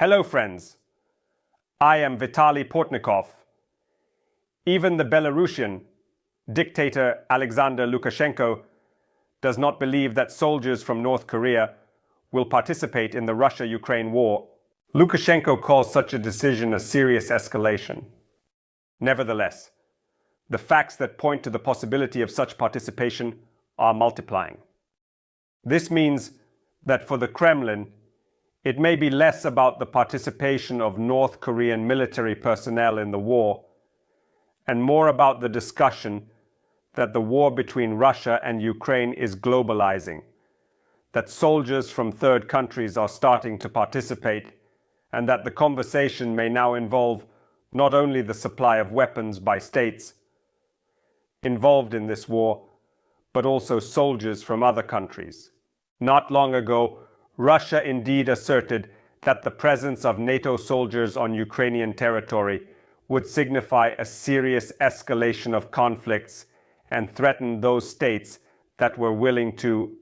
Hello friends, I am Vitaly Portnikov. Even the Belarusian dictator Alexander Lukashenko does not believe that soldiers from North Korea will participate in the Russia-Ukraine war. Lukashenko calls such a decision a serious escalation. Nevertheless, the facts that point to the possibility of such participation are multiplying. This means that for the Kremlin, it may be less about the participation of North Korean military personnel in the war, and more about the discussion that the war between Russia and Ukraine is globalizing, that soldiers from third countries are starting to participate, and that the conversation may now involve not only the supply of weapons by states involved in this war, but also soldiers from other countries. Not long ago, Russia indeed asserted that the presence of NATO soldiers on Ukrainian territory would signify a serious escalation of conflicts and threaten those states that were willing to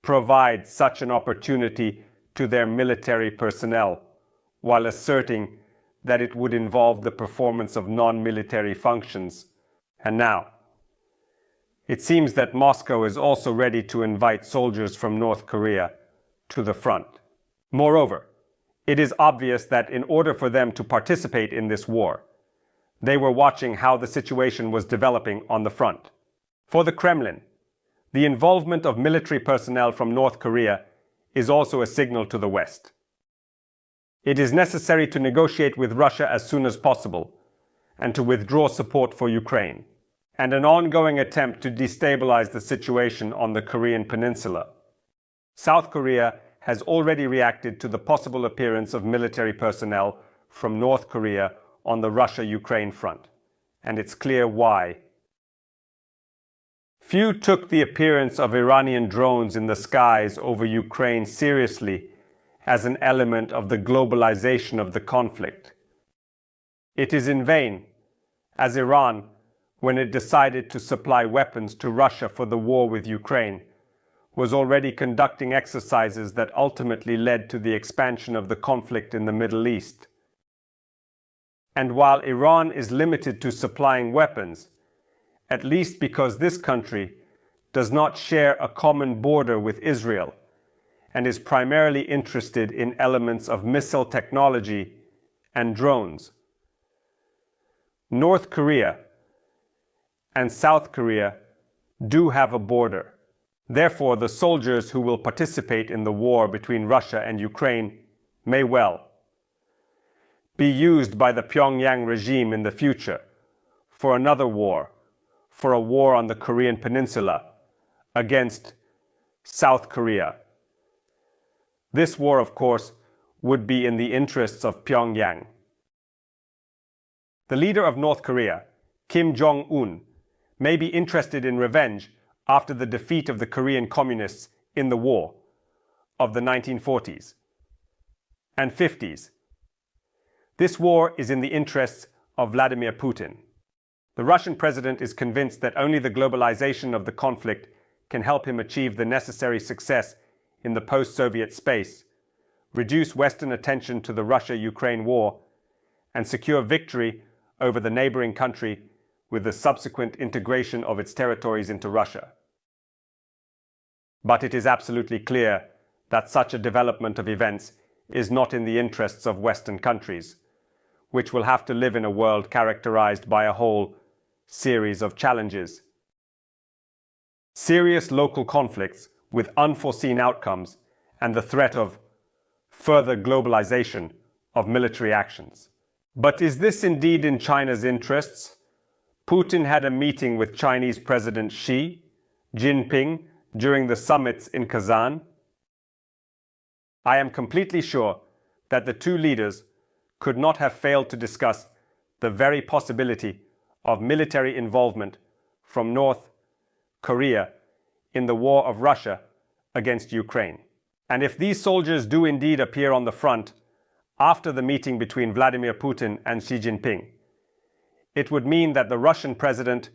provide such an opportunity to their military personnel, while asserting that it would involve the performance of non-military functions. And now, it seems that Moscow is also ready to invite soldiers from North Korea to the front. Moreover, it is obvious that in order for them to participate in this war, they were watching how the situation was developing on the front. For the Kremlin, the involvement of military personnel from North Korea is also a signal to the West. It is necessary to negotiate with Russia as soon as possible and to withdraw support for Ukraine, and an ongoing attempt to destabilize the situation on the Korean Peninsula. South Korea has already reacted to the possible appearance of military personnel from North Korea on the Russia-Ukraine front, and it's clear why. Few took the appearance of Iranian drones in the skies over Ukraine seriously as an element of the globalization of the conflict. It is in vain, as Iran, when it decided to supply weapons to Russia for the war with Ukraine, was already conducting exercises that ultimately led to the expansion of the conflict in the Middle East. And while Iran is limited to supplying weapons, at least because this country does not share a common border with Israel and is primarily interested in elements of missile technology and drones, North Korea and South Korea do have a border. Therefore, the soldiers who will participate in the war between Russia and Ukraine may well be used by the Pyongyang regime in the future for another war, for a war on the Korean Peninsula against South Korea. This war, of course, would be in the interests of Pyongyang. The leader of North Korea, Kim Jong-un, may be interested in revenge after the defeat of the Korean communists in the war of the 1940s and 50s. This war is in the interests of Vladimir Putin. The Russian president is convinced that only the globalization of the conflict can help him achieve the necessary success in the post-Soviet space, reduce Western attention to the Russia-Ukraine war, and secure victory over the neighboring country with the subsequent integration of its territories into Russia. But it is absolutely clear that such a development of events is not in the interests of Western countries, which will have to live in a world characterized by a whole series of challenges. Serious local conflicts with unforeseen outcomes and the threat of further globalization of military actions. But is this indeed in China's interests? Putin had a meeting with Chinese President Xi Jinping during the summits in Kazan. I am completely sure that the two leaders could not have failed to discuss the very possibility of military involvement from North Korea in the war of Russia against Ukraine. And if these soldiers do indeed appear on the front after the meeting between Vladimir Putin and Xi Jinping, it would mean that the Russian president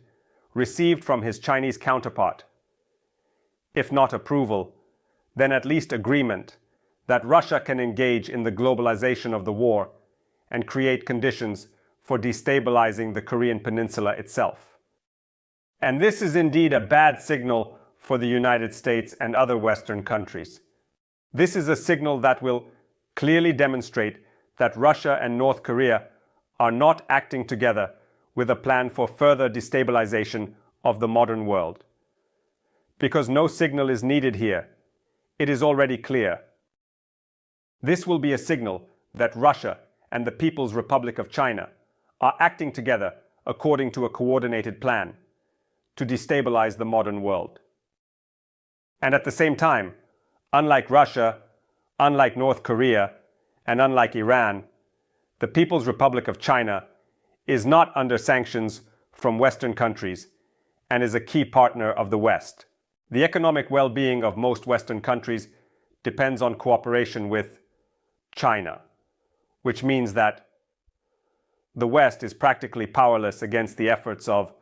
received from his Chinese counterpart, if not approval, then at least agreement that Russia can engage in the globalization of the war and create conditions for destabilizing the Korean Peninsula itself. And this is indeed a bad signal for the United States and other Western countries. This is a signal that will clearly demonstrate that Russia and North Korea are not acting together with a plan for further destabilization of the modern world. Because no signal is needed here, it is already clear. This will be a signal that Russia and the People's Republic of China are acting together according to a coordinated plan to destabilize the modern world. And at the same time, unlike Russia, unlike North Korea, and unlike Iran, the People's Republic of China is not under sanctions from Western countries and is a key partner of the West. The economic well-being of most Western countries depends on cooperation with China, which means that the West is practically powerless against the efforts of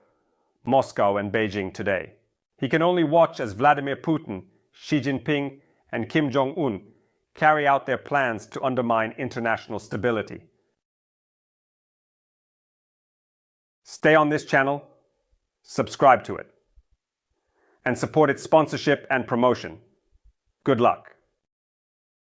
Moscow and Beijing today. He can only watch as Vladimir Putin, Xi Jinping, and Kim Jong-un carry out their plans to undermine international stability. Stay on this channel, subscribe to it, and support its sponsorship and promotion. Good luck.